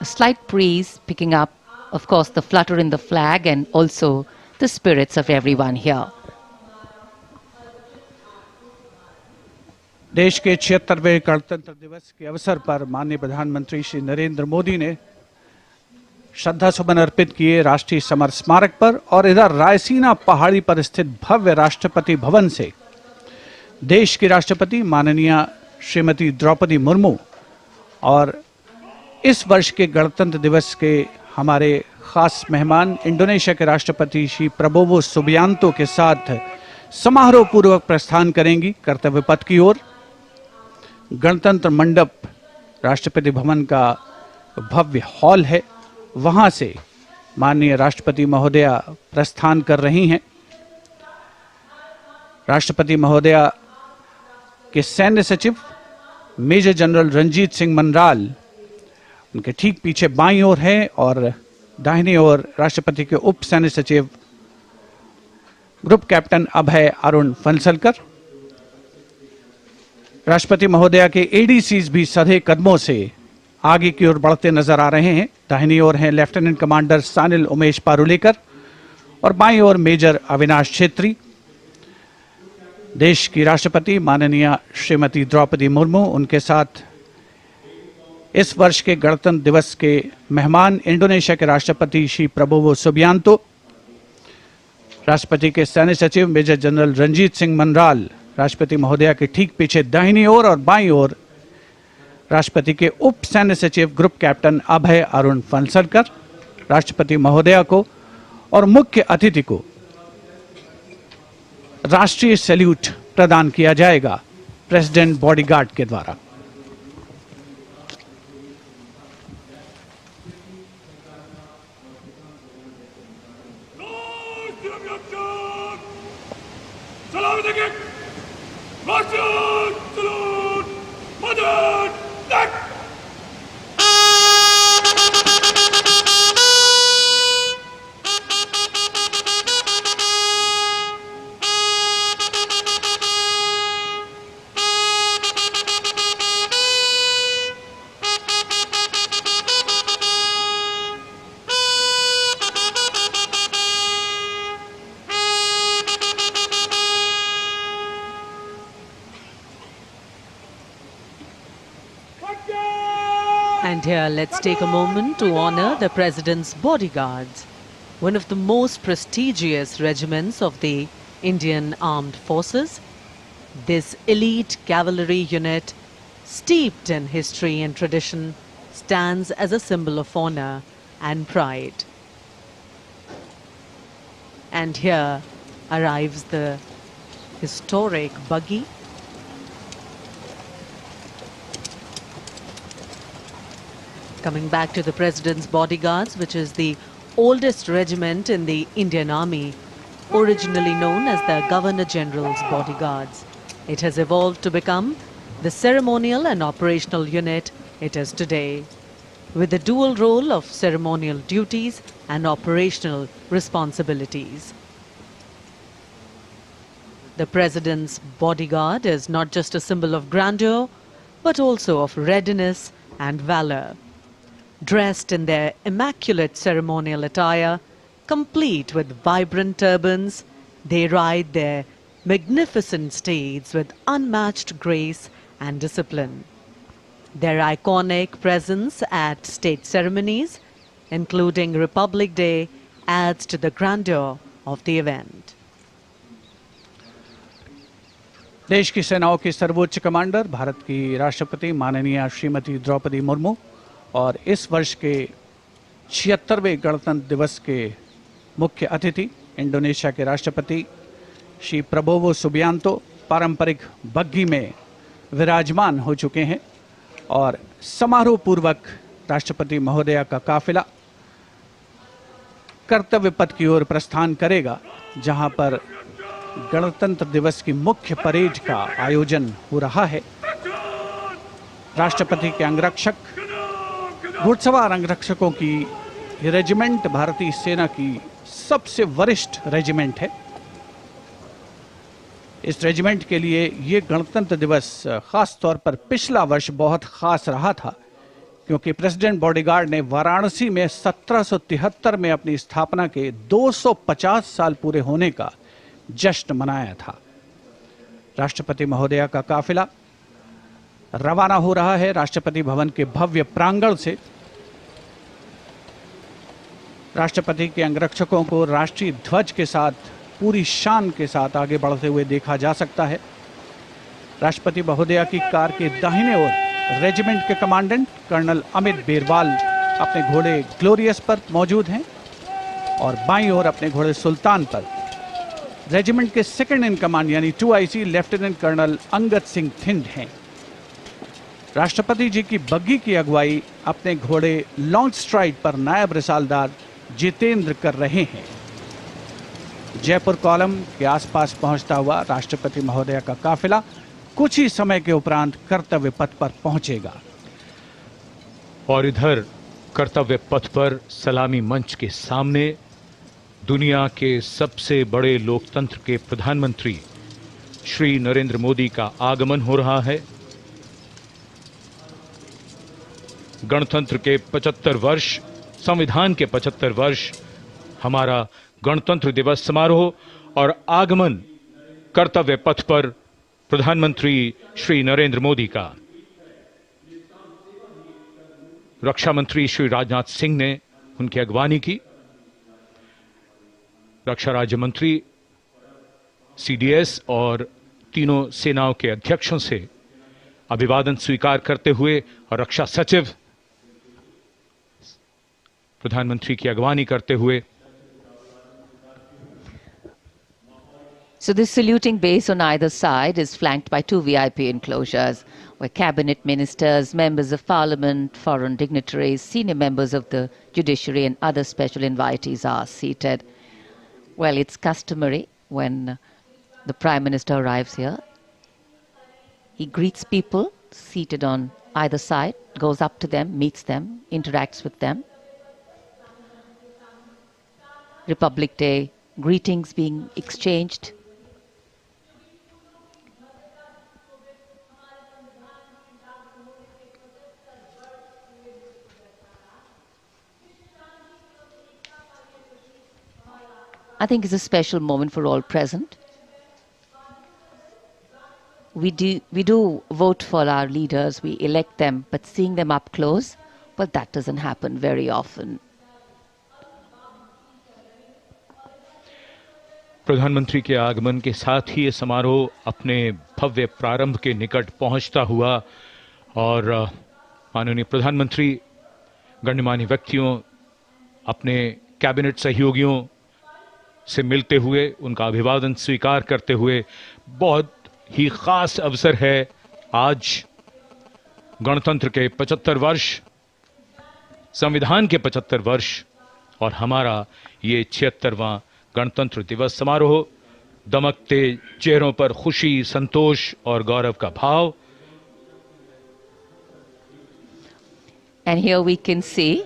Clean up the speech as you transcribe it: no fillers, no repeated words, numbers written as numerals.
a slight breeze picking up, of course, the flutter in the flag and also the spirits of everyone here. देश के 76वें गणतंत्र दिवस के अवसर पर माननीय प्रधानमंत्री श्री नरेंद्र मोदी ने श्रद्धा सुमन अर्पित किए राष्ट्रीय समर स्मारक पर और इधर रायसीना पहाड़ी पर स्थित भव्य राष्ट्रपति भवन से देश की राष्ट्रपति माननीय श्रीमती द्रौपदी मुर्मू और इस वर्ष के गणतंत्र दिवस के हमारे खास मेहमान इंडोनेशिया के राष्ट्रपति श्री प्रबोवो सुबियांतो के साथ समारोह पूर्वक प्रस्थान करेंगी कर्तव्य पथ की ओर। गणतंत्र मंडप राष्ट्रपति भवन का भव्य हॉल है, वहां से माननीय राष्ट्रपति महोदया प्रस्थान कर रही हैं। राष्ट्रपति महोदया के सैन्य सचिव मेजर जनरल रणजीत सिंह मनराल उनके ठीक पीछे बाईं ओर हैं और दाहिनी ओर राष्ट्रपति के उप सैन्य सचिव ग्रुप कैप्टन अभय अरुण फंसलकर। राष्ट्रपति महोदया के एडीसीज भी सधे कदमों से आगे की ओर बढ़ते नजर आ रहे हैं। दाहिनी ओर हैं लेफ्टिनेंट कमांडर सानिल उमेश पारुलेकर और बाईं ओर मेजर अविनाश छेत्री। देश की राष्ट्रपति माननीय श्रीमती द्रौपदी मुर्मू, उनके साथ इस वर्ष के गणतंत्र दिवस के मेहमान इंडोनेशिया के राष्ट्रपति श्री प्रबोवो सुबियांतो, राष्ट्रपति के सैन्य सचिव मेजर जनरल रणजीत सिंह मनराल, राष्ट्रपति महोदया के ठीक पीछे दाहिनी ओर और बाईं ओर राष्ट्रपति के उप सैन्य सचिव ग्रुप कैप्टन अभय अरुण फंसलकर। राष्ट्रपति महोदया को और मुख्य अतिथि को राष्ट्रीय सैल्यूट प्रदान किया जाएगा प्रेसिडेंट बॉडीगार्ड के द्वारा। And here, let's take a moment to honor the President's bodyguards, one of the most prestigious regiments of the Indian Armed Forces. This elite cavalry unit, steeped in history and tradition, stands as a symbol of honor and pride. And here arrives the historic buggy. Coming back to the President's Bodyguards, which is the oldest regiment in the Indian Army, originally known as the Governor General's Bodyguards. It has evolved to become the ceremonial and operational unit it is today, with the dual role of ceremonial duties and operational responsibilities. The President's Bodyguard is not just a symbol of grandeur, but also of readiness and valor. Dressed in their immaculate ceremonial attire, complete with vibrant turbans, they ride their magnificent steeds with unmatched grace and discipline. Their iconic presence at state ceremonies, including Republic Day, adds to the grandeur of the event. देश की सेनाओं की सर्वोच्च commander Bharat की राष्ट्रपति माननीय श्रीमती द्रौपदी मुर्मू और इस वर्ष के 76वें गणतंत्र दिवस के मुख्य अतिथि इंडोनेशिया के राष्ट्रपति श्री प्रबोवो सुबियांतो पारंपरिक बग्घी में विराजमान हो चुके हैं और समारोह पूर्वक राष्ट्रपति महोदया का काफिला कर्तव्य पथ की ओर प्रस्थान करेगा, जहां पर गणतंत्र दिवस की मुख्य परेड का आयोजन हो रहा है। राष्ट्रपति के अंगरक्षक, घुड़सवार अंगरक्षकों की ये रेजिमेंट भारतीय सेना की सबसे वरिष्ठ रेजिमेंट है। इस रेजिमेंट के लिए ये गणतंत्र दिवस खास तौर पर पिछला वर्ष बहुत खास रहा था, क्योंकि प्रेसिडेंट बॉडीगार्ड ने वाराणसी में 1773 में अपनी स्थापना के 250 साल पूरे होने का जश्न मनाया था। राष्ट्रपति महोदया का काफिला रवाना हो रहा है राष्ट्रपति भवन के भव्य प्रांगण से। राष्ट्रपति के अंगरक्षकों को राष्ट्रीय ध्वज के साथ पूरी शान के साथ आगे बढ़ते हुए देखा जा सकता है। राष्ट्रपति महोदया की कार के दाहिने ओर रेजिमेंट के कमांडेंट कर्नल अमित बेरवाल अपने घोड़े ग्लोरियस पर मौजूद हैं और बाईं ओर अपने घोड़े सुल्तान पर रेजिमेंट के सेकंड इन कमांड यानी 2IC lieutenant colonel Angad Singh Thind हैं। राष्ट्रपति जी की बग्गी की अगुवाई अपने घोड़े लॉन्ग स्ट्राइड पर नायब रिसालदार जितेंद्र कर रहे हैं। जयपुर कॉलम के आसपास पहुंचता हुआ राष्ट्रपति महोदया का काफिला कुछ ही समय के उपरांत कर्तव्य पथ पर पहुंचेगा। और इधर कर्तव्य पथ पर सलामी मंच के सामने दुनिया के सबसे बड़े लोकतंत्र के प्रधानमंत्री श्री नरेंद्र मोदी का आगमन हो रहा है। गणतंत्र के 75 वर्ष, संविधान के 75 वर्ष, हमारा गणतंत्र दिवस समारोह और आगमन कर्तव्य पथ पर प्रधानमंत्री श्री नरेंद्र मोदी का। रक्षा मंत्री श्री राजनाथ सिंह ने उनकी अगवानी की। रक्षा राज्य मंत्री, CDS और तीनों सेनाओं के अध्यक्षों से अभिवादन स्वीकार करते हुए और रक्षा सचिव प्रधानमंत्री की अगवानी करते हुए। So this saluting base on either side is flanked by 2 VIP enclosures where cabinet ministers, members of parliament, foreign dignitaries, senior members of the judiciary and other special invitees are seated. Well, it's customary when the Prime Minister arrives here. He greets people seated on either side, goes up to them, meets them, interacts with them. Republic Day greetings being exchanged. I think it's a special moment for all present. We do vote for our leaders, we elect them, but seeing them up close, well, that doesn't happen very often. प्रधानमंत्री के आगमन के साथ ही ये समारोह अपने भव्य प्रारंभ के निकट पहुंचता हुआ और माननीय प्रधानमंत्री गणमान्य व्यक्तियों, अपने कैबिनेट सहयोगियों से मिलते हुए, उनका अभिवादन स्वीकार करते हुए, बहुत ही खास अवसर है आज गणतंत्र के 75 वर्ष, संविधान के 75 वर्ष और हमारा ये 76वां गणतंत्र दिवस समारोह। दमकते चेहरों पर खुशी, संतोष और गौरव का भाव। And here we can see